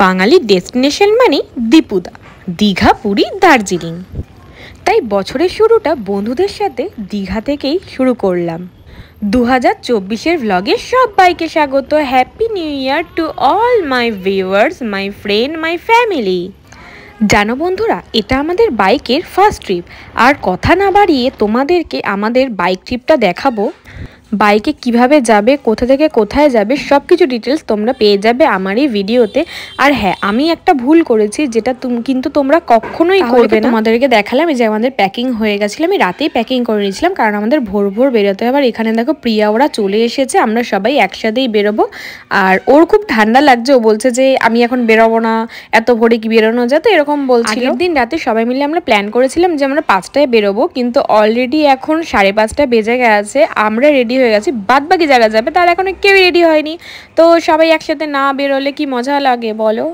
বাঙালির ডেস্টিনেশন মানে দীপুদা, দীঘা, পুরী, দার্জিলিং। তাই বছরের শুরুটা বন্ধুদের সাথে দীঘা থেকেই শুরু করলাম। 2024-এর ভ্লগে সবাইকে স্বাগত। Happy new year to all my viewers, my friend, my family. জানো বন্ধুরা, এটা আমাদের বাইকের ফার্স্ট ট্রিপ। আর কথা না বাড়িয়ে তোমাদেরকে আমাদের বাইক ট্রিপটা দেখাবো। বাইকে কিভাবে যাবে, কোথা থেকে কোথায় যাবে, সব কিছু ডিটেলস তোমরা পেয়ে যাবে আমার এই ভিডিওতে। আর হ্যাঁ, আমি একটা ভুল করেছি, যেটা কিন্তু তোমরা কখনোই করবে না। তোমাদেরকে দেখালাম যে আমাদের প্যাকিং হয়ে গেছিলো। আমি রাতেই প্যাকিং করে নিয়েছিলাম, কারণ আমাদের ভোর ভোর বেরোতে হবে। আর এখানে দেখো প্রিয়া ওরা চলে এসেছে, আমরা সবাই একসাথেই বেরোবো। আর ওর খুব ঠান্ডা লাগছে, ও বলছে যে আমি এখন বেরোবো না, এত ভোরে কি বেরোনো যায়, তো এরকম বলছিল। আগের দিন রাতে সবাই মিলে আমরা প্ল্যান করেছিলাম যে আমরা 5টায় বেরোবো, কিন্তু অলরেডি এখন 5:30 বেজে গেছে। আমরা রেডি হয়ে গেছি, বাদ বাকি যারা যাবে তারা এখনো কেউ রেডি হয়নি। তো সবাই একসাথে না বেরোলে কি মজা লাগে বলো।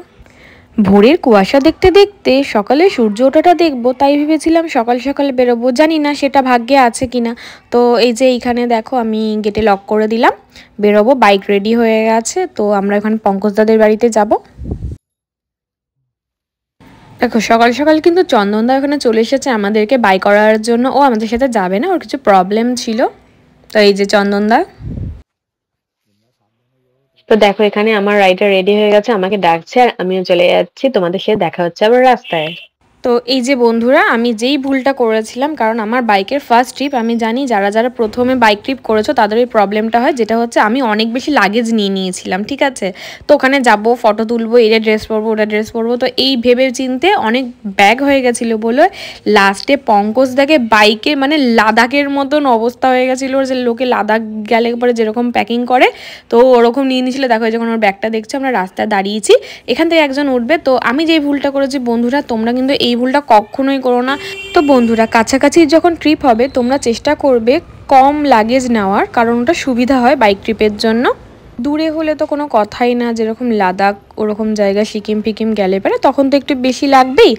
ভোরের কুয়াশা দেখতে দেখতে সকালে সূর্য ওঠাটা দেখবো, তাই ভেবেছিলাম সকাল সকাল বেরোবো। জানি না সেটা ভাগ্যে আছে কিনা। তো এই যে এইখানে দেখো, আমি গেটে লক করে দিলাম, বেরোবো। বাইক রেডি হয়ে গেছে, তো আমরা এখন পঙ্কজদাদের বাড়িতে যাব। দেখো সকাল সকাল কিন্তু চন্দনদা এখানে চলে এসেছে আমাদেরকে বাই করার জন্য। ও আমাদের সাথে যাবে না, ওর কিছু প্রবলেম ছিল। তো এই যে চন্দনদা। তো দেখো এখানে আমার রাইডার রেডি হয়ে গেছে, আমাকে ডাকছে, আর আমিও চলে যাচ্ছি। তোমাদের সাথে দেখা হচ্ছে আবার রাস্তায়। তো এই যে বন্ধুরা, আমি যেই ভুলটা করেছিলাম, কারণ আমার বাইকের ফার্স্ট ট্রিপ, আমি জানি যারা যারা প্রথমে বাইক ট্রিপ করেছো তাদের এই প্রবলেমটা হয়, যেটা হচ্ছে আমি অনেক বেশি লাগেজ নিয়ে নিয়েছিলাম, ঠিক আছে। তো ওখানে যাব, ফটো তুলবো, এটা ড্রেস পরবো, ওটা ড্রেস পরবো, তো এই ভেবে চিনতে অনেক ব্যাগ হয়ে গেছিলো বলে লাস্টে পঙ্কজদাকে বাইকে মানে লাদাখের মতন অবস্থা হয়ে গেছিলো, যে লোকে লাদাখ গেলে পরে যেরকম প্যাকিং করে, তো ওরকম নিয়ে নিয়েছিল। দেখো যখন ওর ব্যাগটা দেখছো, আমরা রাস্তায় দাঁড়িয়েছি, এখান থেকে একজন উঠবে। তো আমি যেই ভুলটা করেছি বন্ধুরা, তোমরা কিন্তু এই ভুলটা কখনোই করো না। তো বন্ধুরা, কাছাকাছি যখন ট্রিপ হবে তোমরা চেষ্টা করবে কম লাগেজ নেওয়ার, কারণ ওটা সুবিধা হয় বাইক ট্রিপের জন্য। দূরে হলে তো কোনো কথাই না, যেরকম লাদাখ ওরকম জায়গা, সিকিম ফিকিম গেলে পারে তখন তো একটু বেশি লাগবেই।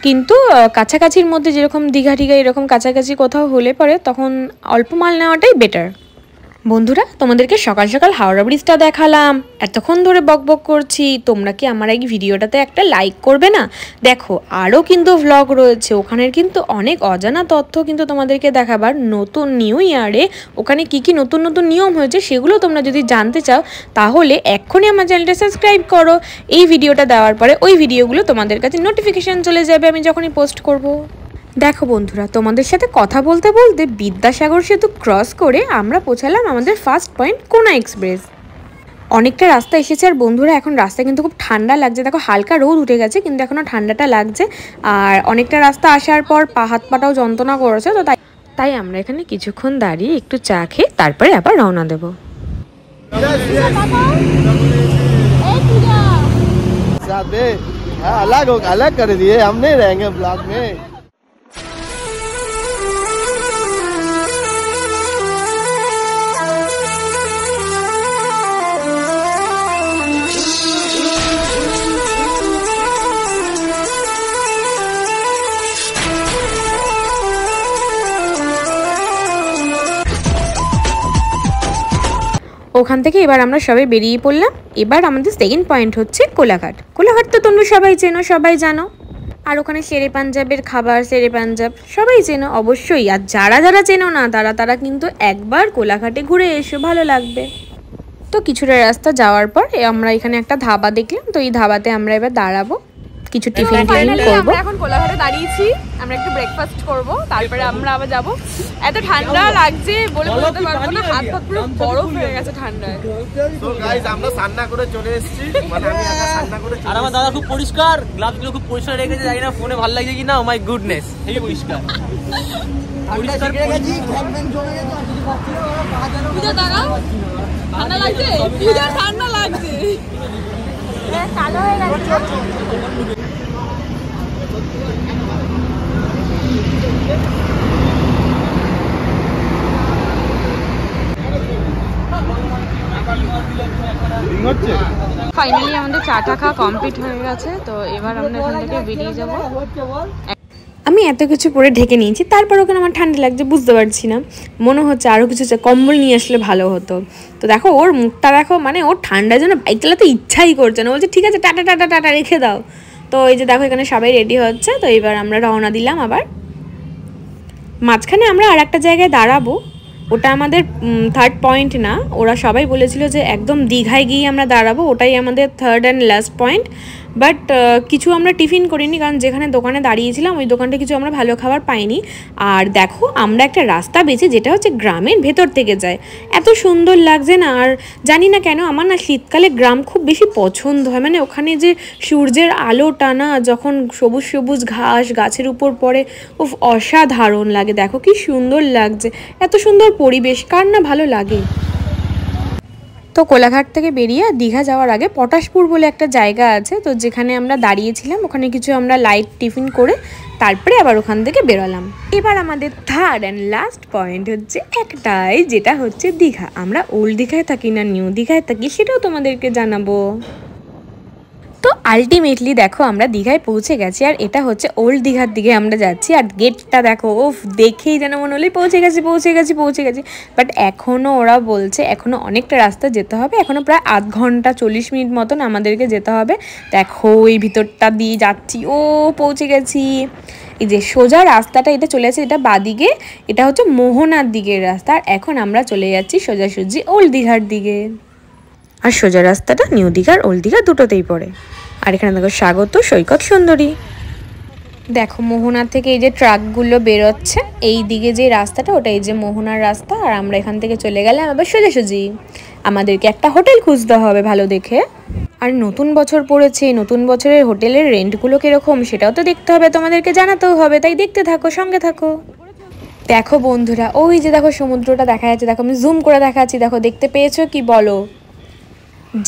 কিন্তু কাছাকাছির মধ্যে যেরকম দীঘা টিঘা এরকম কাছাকাছি কোথাও হলে পরে তখন অল্প মাল নেওয়াটাই বেটার। বন্ধুরা, তোমাদেরকে সকাল সকাল হাওড়া ব্রিজটা দেখালাম, এতক্ষণ ধরে বকবক করছি। তোমরা কি আমার এই ভিডিওটাতে একটা লাইক করবে না? দেখো আরও কিন্তু ভ্লগ রয়েছে, ওখানের কিন্তু অনেক অজানা তথ্য কিন্তু তোমাদেরকে দেখাবার। নতুন নিউ ইয়ারে ওখানে কি কি নতুন নতুন নিয়ম হয়েছে সেগুলো তোমরা যদি জানতে চাও, তাহলে এক্ষুনি আমার চ্যানেলটা সাবস্ক্রাইব করো। এই ভিডিওটা দেওয়ার পরে ওই ভিডিওগুলো তোমাদের কাছে নোটিফিকেশান চলে যাবে আমি যখনই পোস্ট করব। দেখো বন্ধুরা, তোমাদের সাথে কথা বলতে বলতে বিদ্যাসাগর সেতু ক্রস করে আমরা পৌঁছালাম আমাদের ফার্স্ট পয়েন্ট কোনা এক্সপ্রেস। অনেকটা রাস্তা এসেছে। আর বন্ধুরা, এখন রাস্তায় কিন্তু খুব ঠান্ডা লাগছে। দেখো হালকা রোদ উঠে গেছে, কিন্তু এখনও ঠান্ডাটা লাগছে। আর অনেকটা রাস্তা আসার পর হাত পাটাও যন্ত্রণা করেছে, তো তাই আমরা এখানে কিছুক্ষণ দাঁড়িয়ে একটু চা খেয়ে তারপরে আবার রওনা দেবো। अलग कर दिए, हम नहीं रहेंगे ब्लॉग में। ওখান থেকে এবার আমরা সবাই বেরিয়ে পড়লাম। এবার আমাদের সেকেন্ড পয়েন্ট হচ্ছে কোলাঘাট। কোলাঘাট তো তোমরা সবাই চেনো, সবাই জানো। আর ওখানে শেরে পাঞ্জাবের খাবার, শেরে পাঞ্জাব সবাই চেনো অবশ্যই। আর যারা যারা চেনো না তারা কিন্তু একবার কোলাঘাটে ঘুরে এসো, ভালো লাগবে। তো কিছুটা রাস্তা যাওয়ার পর আমরা এখানে একটা ধাবা দেখলাম, তো এই ধাবাতে আমরা এবার দাঁড়াবো, কিছু টিফিন করবো। এখন কোলাঘাটে দাঁড়িয়েছি, আমরা একটু ব্রেকফাস্ট করব, তারপরে আমরা আবার যাব। এত ঠান্ডা লাগছে বলে বলতে পারবো না, হাত পা পুরো বরফ হয়ে গেছে ঠান্ডায়। তো গাইস, আমরা সান্না করে চলে এসেছি, মানে আমি একা সান্না করে। আর আমার দাদা খুব পরিষ্কার, গ্লাভসগুলো খুব পরিষ্কার রেখেছে। জানি না ফোনে ভালো লাগছে কিনা, ও মাই গুডনেস, হেভি পরিষ্কার। পরিষ্কার গেছি, গভর্নমেন্ট জমে গেছে। আর কিছু পাচ্ছি না, ওরা বাজারে পূজা দাঁড়াও, ঠান্ডা লাগছে, পূজা ঠান্ডা লাগছে, কালো হয়ে গেছে। ফাইনালি আমাদের চাটা খাওয়া কমপ্লিট হয়ে গেছে। তো এবার আমরা এখান থেকে বেরিয়ে যাব। আমি এত কিছু পরে ঢেকে নিয়েছি, তারপর ওখানে আমার ঠান্ডা লাগছে, বুঝতে পারছি না, মনে হচ্ছে আরও কিছু কম্বল নিয়ে আসলে ভালো হতো। তো দেখো ওর মুখটা দেখো, মানে ওর ঠান্ডার জন্য বাইক চালাতে ইচ্ছাই করছে না, বলছে ঠিক আছে টাটা টাটা টাটা রেখে দাও। তো এই যে দেখো এখানে সবাই রেডি হচ্ছে। তো এবার আমরা রওনা দিলাম। আবার মাঝখানে আমরা আর একটা জায়গায় দাঁড়াবো, ওটা আমাদের থার্ড পয়েন্ট না, ওরা সবাই বলেছিল যে একদম দীঘায় গিয়ে আমরা দাঁড়াবো, ওটাই আমাদের third and last point. But কিছু আমরা টিফিন করিনি, কারণ যেখানে দোকানে দাঁড়িয়েছিলাম ওই দোকানটা কিছু আমরা ভালো খাবার পাইনি। আর দেখো আমরা একটা রাস্তা বেছে, যেটা হচ্ছে গ্রামের ভেতর থেকে যায়, এত সুন্দর লাগছে না। আর জানি না কেন আমার না শীতকালে গ্রাম খুব বেশি পছন্দ হয়, মানে ওখানে যে সূর্যের আলো টানা, যখন সবুজ সবুজ ঘাস গাছের উপর পড়ে, ও অসাধারণ লাগে। দেখো কি সুন্দর লাগছে, এত সুন্দর পরিবেশ, কার না ভালো লাগে। তো কোলাঘাট থেকে বেরিয়ে দীঘা যাওয়ার আগে পটাশপুর বলে একটা জায়গা আছে, তো যেখানে আমরা দাঁড়িয়েছিলাম ওখানে কিছু আমরা লাইট টিফিন করে তারপরে আবার ওখান থেকে বেরোলাম। এবার আমাদের থার্ড অ্যান্ড লাস্ট পয়েন্ট হচ্ছে একটাই, যেটা হচ্ছে দীঘা। আমরা ওল্ড দীঘায় থাকি না নিউ দীঘায় থাকি সেটাও তোমাদেরকে জানাবো। তো আলটিমেটলি দেখো আমরা দীঘায় পৌঁছে গেছি, আর এটা হচ্ছে ওল্ড দীঘার দিকে আমরা যাচ্ছি। আর গেটটা দেখো, ও দেখেই যেন মনে হলেই পৌঁছে গেছি। বাট এখনও ওরা বলছে এখনও অনেকটা রাস্তা যেতে হবে, এখনও প্রায় আধ ঘন্টা 40 মিনিট মতন আমাদেরকে যেতে হবে। দেখো এই ভিতরটা দিয়ে যাচ্ছি, ও পৌঁছে গেছি। এই যে সোজা রাস্তাটা এটা চলে যাচ্ছে, এটা বাদিকে, এটা হচ্ছে মোহনার দিকের রাস্তা। আর এখন আমরা চলে যাচ্ছি সোজাসুজি ওল্ড দীঘার দিকে। আর সোজা রাস্তাটা নিউ দীঘার ওল্ড দীঘা দুটোতেই পড়ে। আর এখানে দেখো স্বাগত সৈকত সুন্দরী। দেখো মোহনার থেকে এই যে ট্রাকগুলো বেরোচ্ছে, এই দিকে যে রাস্তাটা ওটা এই যে মোহনার রাস্তা। আর আমরা এখান থেকে চলে গেলাম আবার সোজাসুজি। আমাদেরকে একটা হোটেল খুঁজতে হবে ভালো দেখে। আর নতুন বছর পড়েছে, নতুন বছরের হোটেলের রেন্টগুলো কীরকম সেটাও তো দেখতে হবে, তোমাদেরকে জানাতেও হবে, তাই দেখতে থাকো, সঙ্গে থাকো। দেখো বন্ধুরা, ওই যে দেখো সমুদ্রটা দেখা যাচ্ছে, দেখো আমি জুম করে দেখাচ্ছি, দেখো দেখতে পেয়েছো কি বলো?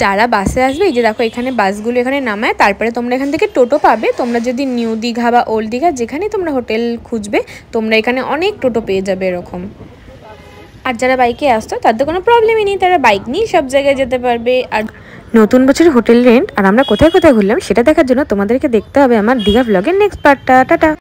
যারা বাসে আসবে এই যে দেখো এখানে বাসগুলো এখানে নামায়, তারপরে তোমরা এখান থেকে টোটো পাবে। তোমরা যদি নিউ দীঘা বা ওল্ড দীঘা যেখানেই তোমরা হোটেল খুঁজবে, তোমরা এখানে অনেক টোটো পেয়ে যাবে এরকম। আর যারা বাইকে আসতো তাদের কোনো প্রবলেমই নেই, তারা বাইক নিয়ে সব জায়গায় যেতে পারবে। আর নতুন বছরের হোটেল রেন্ট আর আমরা কোথায় কোথায় ঘুরলাম সেটা দেখার জন্য তোমাদেরকে দেখতে হবে আমার দীঘা ব্লগের নেক্সট পার্টটা। টাটা।